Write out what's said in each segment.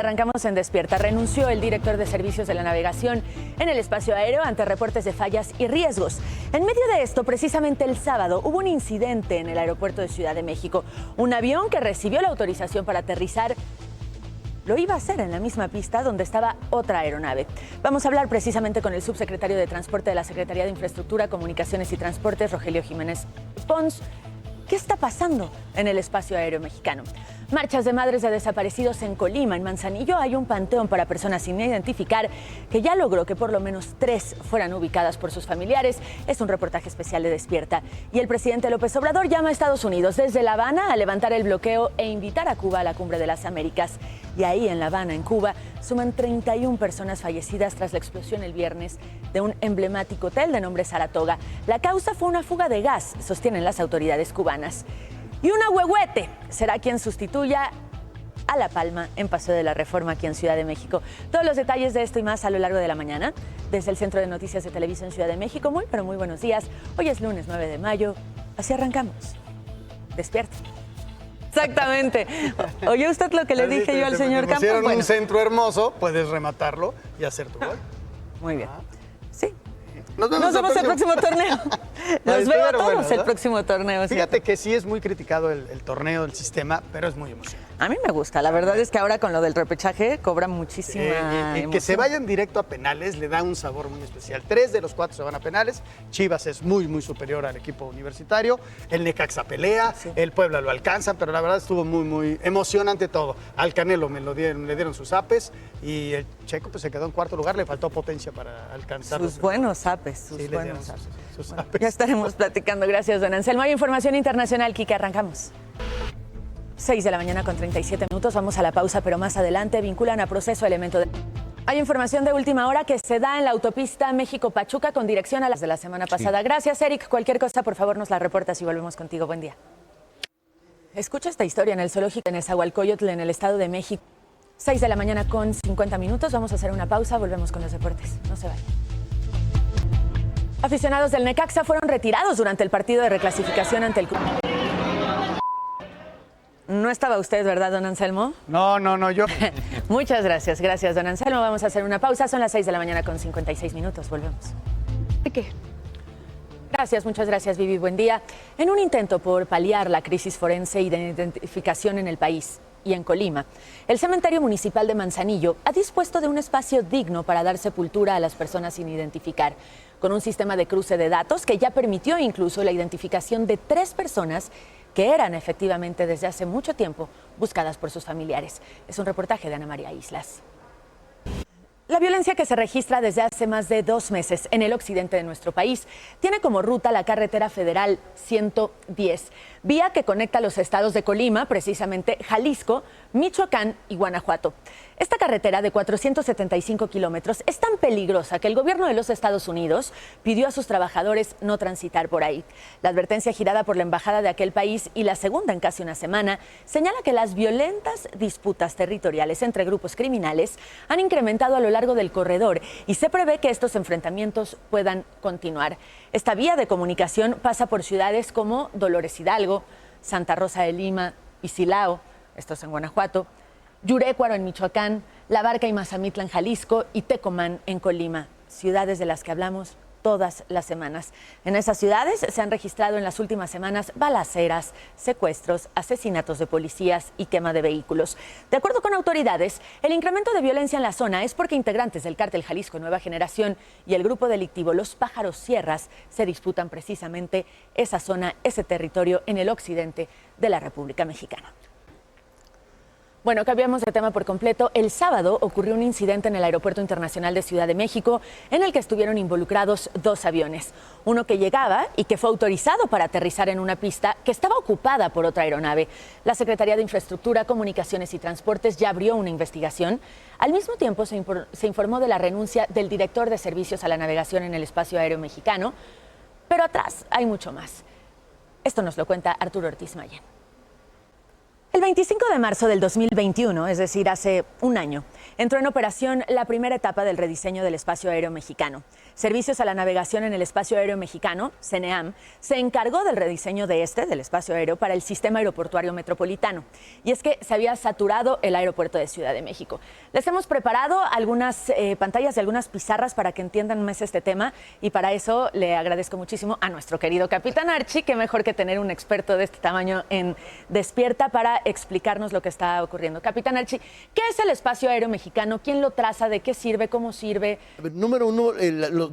Arrancamos en Despierta. Renunció el director de Servicios de la Navegación en el espacio aéreo ante reportes de fallas y riesgos. En medio de esto, precisamente el sábado, hubo un incidente en el aeropuerto de Ciudad de México. Un avión que recibió la autorización para aterrizar lo iba a hacer en la misma pista donde estaba otra aeronave. Vamos a hablar precisamente con el subsecretario de Transporte de la Secretaría de Infraestructura, Comunicaciones y Transportes, Rogelio Jiménez Pons. ¿Qué está pasando en el espacio aéreo mexicano? Marchas de madres de desaparecidos en Colima. En Manzanillo hay un panteón para personas sin identificar que ya logró que por lo menos 3 fueran ubicadas por sus familiares. Es un reportaje especial de Despierta. Y el presidente López Obrador llama a Estados Unidos desde La Habana a levantar el bloqueo e invitar a Cuba a la Cumbre de las Américas. Y ahí en La Habana, en Cuba, suman 31 personas fallecidas tras la explosión el viernes de un emblemático hotel de nombre Saratoga. La causa fue una fuga de gas, sostienen las autoridades cubanas. Y un ahuehuete será quien sustituya a La Palma en Paseo de la Reforma aquí en Ciudad de México. Todos los detalles de esto y más a lo largo de la mañana desde el Centro de Noticias de Televisión Ciudad de México. Muy buenos días. Hoy es lunes 9 de mayo. Así arrancamos. Despierta. Exactamente. ¿Oye usted lo que le dije yo al señor Campos? Si un centro hermoso, puedes rematarlo y hacer tu gol. Muy bien. Sí. Nos vemos el próximo torneo. Los veo a todos el próximo torneo. Fíjate que sí es muy criticado el torneo, el sistema, pero es muy emocionante. A mí me gusta. La verdad es que ahora con lo del repechaje cobra muchísima emoción. Que se vayan directo a penales le da un sabor muy especial. 3 de los 4 se van a penales. Chivas es muy superior al equipo universitario. El Necaxa pelea, sí. El Puebla lo alcanza, pero la verdad estuvo muy emocionante todo. Al Canelo le dieron sus apes y el Checo pues se quedó en cuarto lugar. Le faltó potencia para alcanzar. Sus buenos apes, sus buenos apes. Sus apes. Ya estaremos platicando. Gracias, don Anselmo. Hay información internacional, Kike, arrancamos. 6 de la mañana con 37 minutos. Vamos a la pausa, pero más adelante vinculan a proceso elemento de... Hay información de última hora que se da en la autopista México-Pachuca con dirección a las de la semana pasada. Sí. Gracias, Eric. Cualquier cosa, por favor, nos la reportas y volvemos contigo. Buen día. Escucha esta historia en el zoológico en Nezahualcóyotl, en el Estado de México. 6 de la mañana con 50 minutos. Vamos a hacer una pausa. Volvemos con los deportes. No se vayan. Aficionados del Necaxa fueron retirados durante el partido de reclasificación ante el club. No estaba usted, ¿verdad, don Anselmo? No, yo. Muchas gracias, don Anselmo. Vamos a hacer una pausa. Son las 6 de la mañana con 56 minutos. Volvemos. ¿De qué? Gracias, muchas gracias, Vivi. Buen día. En un intento por paliar la crisis forense y de identificación en el país y en Colima, el cementerio municipal de Manzanillo ha dispuesto de un espacio digno para dar sepultura a las personas sin identificar, con un sistema de cruce de datos que ya permitió incluso la identificación de 3 personas que eran efectivamente desde hace mucho tiempo buscadas por sus familiares. Es un reportaje de Ana María Islas. La violencia que se registra desde hace más de 2 meses en el occidente de nuestro país tiene como ruta la carretera federal 110, vía que conecta los estados de Colima, precisamente Jalisco, Michoacán y Guanajuato. Esta carretera de 475 kilómetros es tan peligrosa que el gobierno de los Estados Unidos pidió a sus trabajadores no transitar por ahí. La advertencia girada por la embajada de aquel país y la segunda en casi una semana señala que las violentas disputas territoriales entre grupos criminales han incrementado a lo largo del corredor y se prevé que estos enfrentamientos puedan continuar. Esta vía de comunicación pasa por ciudades como Dolores Hidalgo, Santa Rosa de Lima y Silao, estos en Guanajuato, Yurécuaro en Michoacán, La Barca y Mazamitla en Jalisco y Tecomán en Colima, ciudades de las que hablamos todas las semanas. En esas ciudades se han registrado en las últimas semanas balaceras, secuestros, asesinatos de policías y quema de vehículos. De acuerdo con autoridades, el incremento de violencia en la zona es porque integrantes del cártel Jalisco Nueva Generación y el grupo delictivo Los Pájaros Sierras se disputan precisamente esa zona, ese territorio en el occidente de la República Mexicana. Bueno, cambiamos de tema por completo. El sábado ocurrió un incidente en el Aeropuerto Internacional de Ciudad de México en el que estuvieron involucrados 2 aviones. Uno que llegaba y que fue autorizado para aterrizar en una pista que estaba ocupada por otra aeronave. La Secretaría de Infraestructura, Comunicaciones y Transportes ya abrió una investigación. Al mismo tiempo se informó de la renuncia del director de Servicios a la Navegación en el Espacio Aéreo Mexicano. Pero atrás hay mucho más. Esto nos lo cuenta Arturo Ortiz Mayen. El 25 de marzo del 2021, es decir, hace un año, entró en operación la primera etapa del rediseño del espacio aéreo mexicano. Servicios a la Navegación en el Espacio Aéreo Mexicano, CNEAM, se encargó del rediseño del espacio aéreo para el sistema aeroportuario metropolitano. Y es que se había saturado el aeropuerto de Ciudad de México. Les hemos preparado algunas pantallas y algunas pizarras para que entiendan más este tema, y para eso le agradezco muchísimo a nuestro querido Capitán Archi, que mejor que tener un experto de este tamaño en Despierta para explicarnos lo que está ocurriendo. Capitán Archi, ¿qué es el espacio aéreo mexicano? ¿Quién lo traza? ¿De qué sirve? ¿Cómo sirve? Número uno,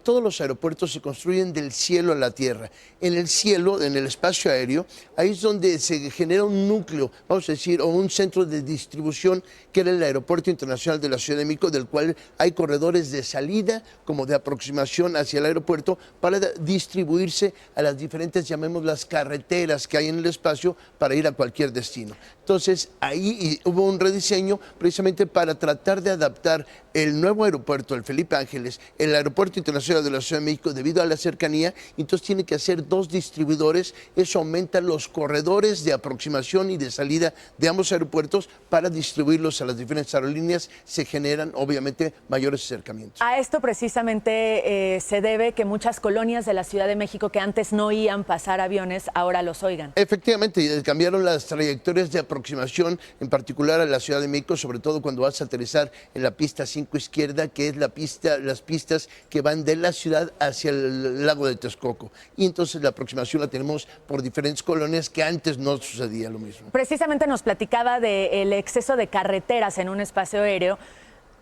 todos los aeropuertos se construyen del cielo a la tierra. En el cielo, en el espacio aéreo, ahí es donde se genera un núcleo, vamos a decir, o un centro de distribución, que era el Aeropuerto Internacional de la Ciudad de México, del cual hay corredores de salida como de aproximación hacia el aeropuerto para distribuirse a las diferentes, llamémoslas, carreteras que hay en el espacio para ir a cualquier destino. Entonces, ahí hubo un rediseño precisamente para tratar de adaptar el nuevo aeropuerto, el Felipe Ángeles, el Aeropuerto Internacional de la Ciudad de México, debido a la cercanía. Entonces tiene que hacer dos distribuidores. Eso aumenta los corredores de aproximación y de salida de ambos aeropuertos para distribuirlos a las diferentes aerolíneas. Se generan, obviamente, mayores acercamientos. A esto precisamente se debe que muchas colonias de la Ciudad de México que antes no oían pasar aviones, ahora los oigan. Efectivamente, cambiaron las trayectorias de aproximación, en particular a la Ciudad de México, sobre todo cuando vas a aterrizar en la pista 5 izquierda, que es las pistas que van de la ciudad hacia el lago de Texcoco. Y entonces la aproximación la tenemos por diferentes colonias, que antes no sucedía lo mismo. Precisamente nos platicaba del exceso de carreteras en un espacio aéreo.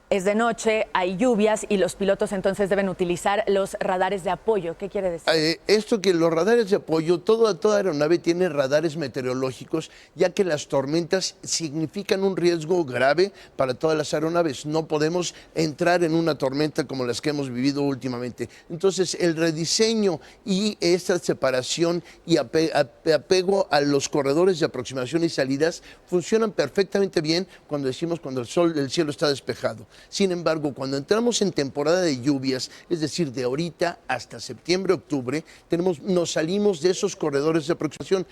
Es de noche, hay lluvias y los pilotos entonces deben utilizar los radares de apoyo. ¿Qué quiere decir? Esto que los radares de apoyo, toda aeronave tiene radares meteorológicos, ya que las tormentas significan un riesgo grave para todas las aeronaves. No podemos entrar en una tormenta como las que hemos vivido últimamente. Entonces, el rediseño y esta separación y apego a los corredores de aproximación y salidas funcionan perfectamente bien cuando decimos cuando el cielo está despejado. Sin embargo, cuando entramos en temporada de lluvias, es decir, de ahorita hasta septiembre, octubre, nos salimos de esos corredores de aproximación.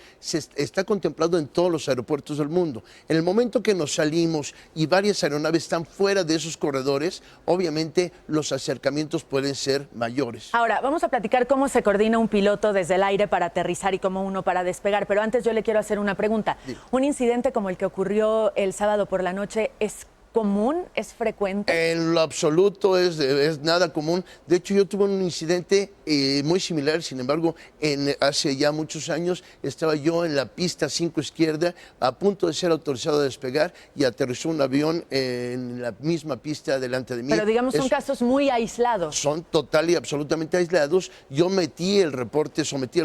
Está contemplado en todos los aeropuertos del mundo. En el momento que nos salimos y varias aeronaves están fuera de esos corredores, obviamente los acercamientos pueden ser mayores. Ahora, vamos a platicar cómo se coordina un piloto desde el aire para aterrizar y cómo uno para despegar. Pero antes yo le quiero hacer una pregunta. Sí. ¿Un incidente como el que ocurrió el sábado por la noche es común? ¿Es frecuente? En lo absoluto es nada común. De hecho, yo tuve un incidente muy similar. Sin embargo, hace ya muchos años estaba yo en la pista 5 izquierda a punto de ser autorizado a despegar y aterrizó un avión en la misma pista delante de mí. Pero digamos son casos muy aislados. Son total y absolutamente aislados. Yo sometí el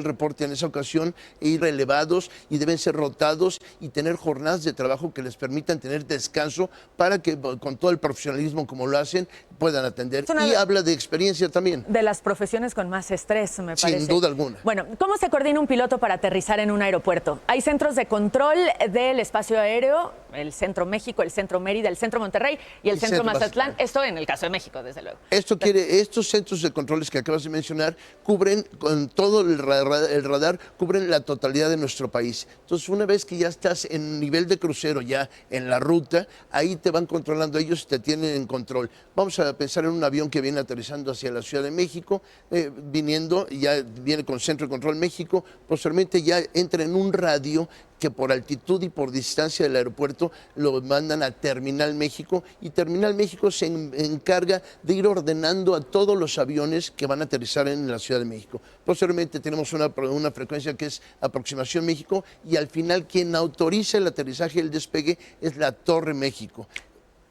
reporte en esa ocasión, y relevados, y deben ser rotados y tener jornadas de trabajo que les permitan tener descanso para que con todo el profesionalismo como lo hacen puedan atender. Y habla de experiencia también. De las profesiones con más estrés, me parece. Sin duda alguna. Bueno, ¿cómo se coordina un piloto para aterrizar en un aeropuerto? Hay centros de control del espacio aéreo, el Centro México, el Centro Mérida, el Centro Monterrey y el Centro Mazatlán. Esto en el caso de México, desde luego. Estos centros de controles que acabas de mencionar cubren con todo el radar, cubren la totalidad de nuestro país. Entonces, una vez que ya estás en nivel de crucero, ya en la ruta, ahí te van controlando, ellos te tienen en control. Vamos a pensar en un avión que viene aterrizando hacia la Ciudad de México, ya viene con Centro de Control México, posteriormente ya entra en un radio que por altitud y por distancia del aeropuerto lo mandan a Terminal México, y Terminal México se encarga de ir ordenando a todos los aviones que van a aterrizar en la Ciudad de México. Posteriormente tenemos una frecuencia que es Aproximación México, y al final quien autoriza el aterrizaje y el despegue es la Torre México.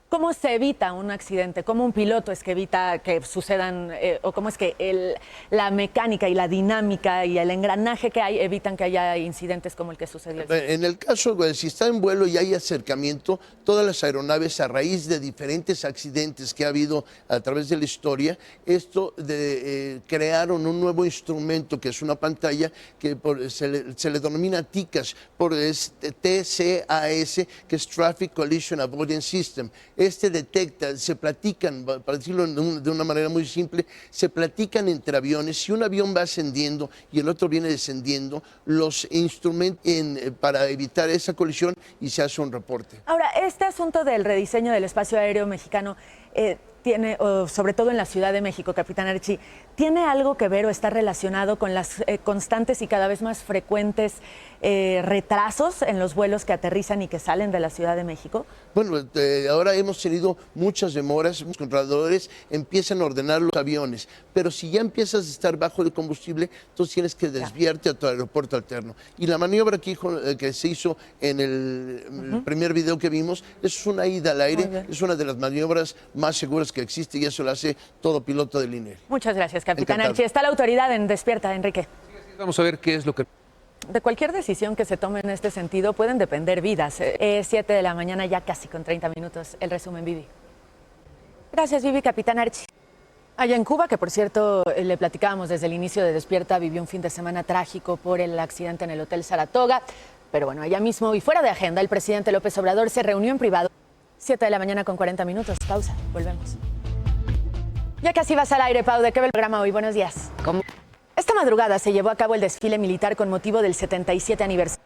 ¿Cómo se evita un accidente? ¿Cómo un piloto es que evita que sucedan, o cómo es que la mecánica y la dinámica y el engranaje que hay evitan que haya incidentes como el que sucedió? En el caso, si está en vuelo y hay acercamiento, todas las aeronaves, a raíz de diferentes accidentes que ha habido a través de la historia, crearon un nuevo instrumento que es una pantalla que se le denomina TCAS, TCAS, que es Traffic Collision Avoidance System. detecta, se platican, para decirlo de una manera muy simple, se platican entre aviones. Si un avión va ascendiendo y el otro viene descendiendo, los instrumentos para evitar esa colisión y se hace un reporte. Ahora, este asunto del rediseño del espacio aéreo mexicano tiene, sobre todo en la Ciudad de México, Capitán Archie, ¿tiene algo que ver o está relacionado con las constantes y cada vez más frecuentes retrasos en los vuelos que aterrizan y que salen de la Ciudad de México? Bueno, ahora hemos tenido muchas demoras, los controladores empiezan a ordenar los aviones, pero si ya empiezas a estar bajo de combustible, entonces tienes que desviarte a tu aeropuerto alterno. Y la maniobra que se hizo en el primer video que vimos, es una ida al aire, es una de las maniobras más seguras que existe y eso lo hace todo piloto de línea. Muchas gracias, Capitán Encantado. Archie. Está la autoridad en Despierta, Enrique. Vamos a ver qué es lo que... De cualquier decisión que se tome en este sentido pueden depender vidas. 7 de la mañana, ya casi con 30 minutos. El resumen, Vivi. Gracias, Vivi. Capitán Archie. Allá en Cuba, que por cierto le platicábamos desde el inicio de Despierta, vivió un fin de semana trágico por el accidente en el Hotel Saratoga. Pero bueno, allá mismo y fuera de agenda, el presidente López Obrador se reunió en privado. 7 de la mañana con 40 minutos. Pausa. Volvemos. Ya casi vas al aire, Pau. ¿De qué va el programa hoy? Buenos días. ¿Cómo? Esta madrugada se llevó a cabo el desfile militar con motivo del 77 aniversario.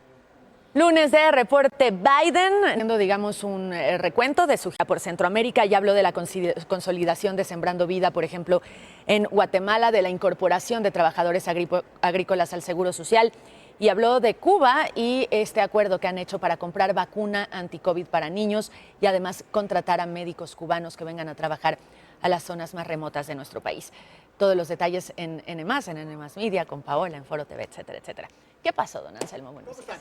Lunes de reporte Biden, haciendo, digamos, un recuento de su gira por Centroamérica y habló de la consolidación de Sembrando Vida, por ejemplo, en Guatemala, de la incorporación de trabajadores agrícolas al Seguro Social y habló de Cuba y este acuerdo que han hecho para comprar vacuna anti-COVID para niños y además contratar a médicos cubanos que vengan a trabajar a las zonas más remotas de nuestro país. Todos los detalles en N+, en N+ Media, con Paola, en Foro TV, etcétera, etcétera. ¿Qué pasó, don Anselmo? Buenos días.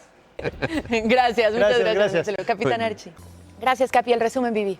Gracias, muchas gracias. Capitán Archie. Gracias, Capi. El resumen, Vivi.